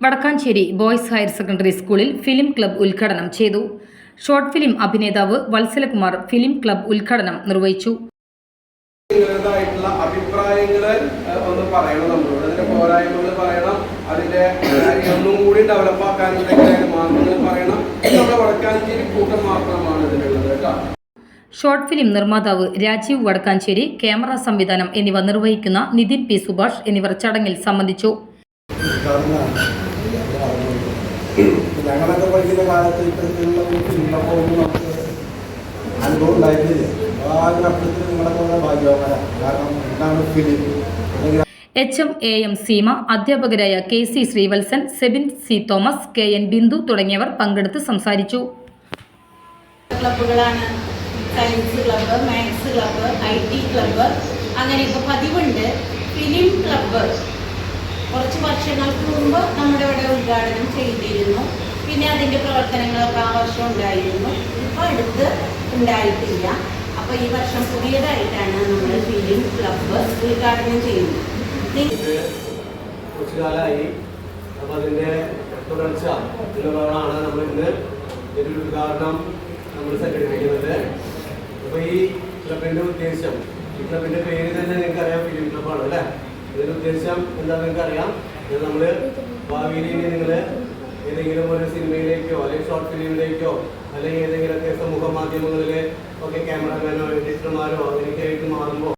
Vadakkanchery boys higher secondary സ്കൂളിൽ film club ഉദ്ഘാടനം ചെയ്തു. ഷോർട്ട് ഫിലിം അഭിനേതാവ് വത്സലകുമാർ ഫിലിം ക്ലബ്ബ് ഉദ്ഘാടനം നിർവഹിച്ചു. അഭിപ്രായങ്ങൾ ഒന്ന് പറയണം, നമ്മളോട് അതിന്റെ പോരായ്മകൾ പറയണം, അതിന്റെ ഒന്നും കൂടി ഡെവലപ്പ് ആക്കാനുണ്ടെങ്കിൽ മാർഗങ്ങൾ പറയണം. നമ്മുടെ വടക്കാഞ്ചേരി കൂട്ടം മാത്രമാണ് ഇതിനുള്ളത് കേട്ടോ. ഷോർട്ട് ഫിലിം നിർമ്മാതാവ് രാജീവ് വടക്കാഞ്ചേരി, ക്യാമറ സംവിധാനം എന്നിവ നിർവഹിക്കുന്ന നിതിൻ പി സുഭാഷ് എന്നിവർ ചടങ്ങിൽ സംബന്ധിച്ചു. ഞങ്ങളൊക്കെ പഠിക്കുന്ന കാലത്ത് ഇത്തരത്തിലുള്ള ഒന്നും നമുക്ക് അനുഭവം ഉണ്ടായിരുന്നില്ല. ആ ഒരു അർത്ഥത്തിൽ നിങ്ങളൊക്കെ വളരെ ഭാഗ്യവാന്മാരാണ്. കാരണം എന്താണ് ഫിലിം. HM AM സീമ, അധ്യാപകരായ KC Sreevalsan, Sebin C Thomas, KN Bindu തുടങ്ങിയവർ പങ്കെടുത്ത് സംസാരിച്ചു. ക്ലബ്ബുകളാണ് science club, maths club, IT club, അങ്ങനെയൊക്കെ പതിവുണ്ട്. ഫിലിം ക്ലബ്ബ് കുറച്ച് വർഷങ്ങൾക്ക് മുമ്പ് നമ്മുടെ ഇവിടെ ഉദ്ഘാടനം ചെയ്തിരുന്നു. പിന്നെ അതിൻ്റെ പ്രവർത്തനങ്ങളൊക്കെ ആ വർഷം ഉണ്ടായിരുന്നു. ഇപ്പോൾ അടുത്ത് ഉണ്ടായിട്ടില്ല. അപ്പോൾ ഈ വർഷം പുതിയതായിട്ടാണ് നമ്മൾ ഫിലിം ക്ലബ്ബ് ഉദ്ഘാടനം ചെയ്യുന്നത്. കുറച്ചു കാലമായി. അപ്പോൾ അതിൻ്റെ തുടർച്ച എന്നുള്ളതാണ് നമ്മൾ ഇന്ന് ഒരു ഉദ്ഘാടനം നമ്മൾ സംഘടിപ്പിക്കുന്നത്. അപ്പോൾ ഈ ക്ലബിൻ്റെ ഉദ്ദേശം, ഈ ക്ലബിൻ്റെ പേര് തന്നെ നിങ്ങൾക്കറിയാം, ഫിലിം ക്ലബ്ബാണ് അല്ലേ. ഇതിൻ്റെ ഉദ്ദേശം എന്താണെന്ന് നിങ്ങൾക്കറിയാം. ഇത് നമ്മൾ ഭാവിയിൽ നിങ്ങൾ ഏതെങ്കിലും ഒരു സിനിമയിലേക്കോ അല്ലെങ്കിൽ ഷോർട്ട് ഫിലിമിലേക്കോ അല്ലെങ്കിൽ ഏതെങ്കിലുമൊക്കെ സമൂഹ മാധ്യമങ്ങളിലെ ഒക്കെ ക്യാമറമാനോ എഡിറ്റർമാരോ അങ്ങനെയൊക്കെ ആയിട്ട് മാറുമ്പോൾ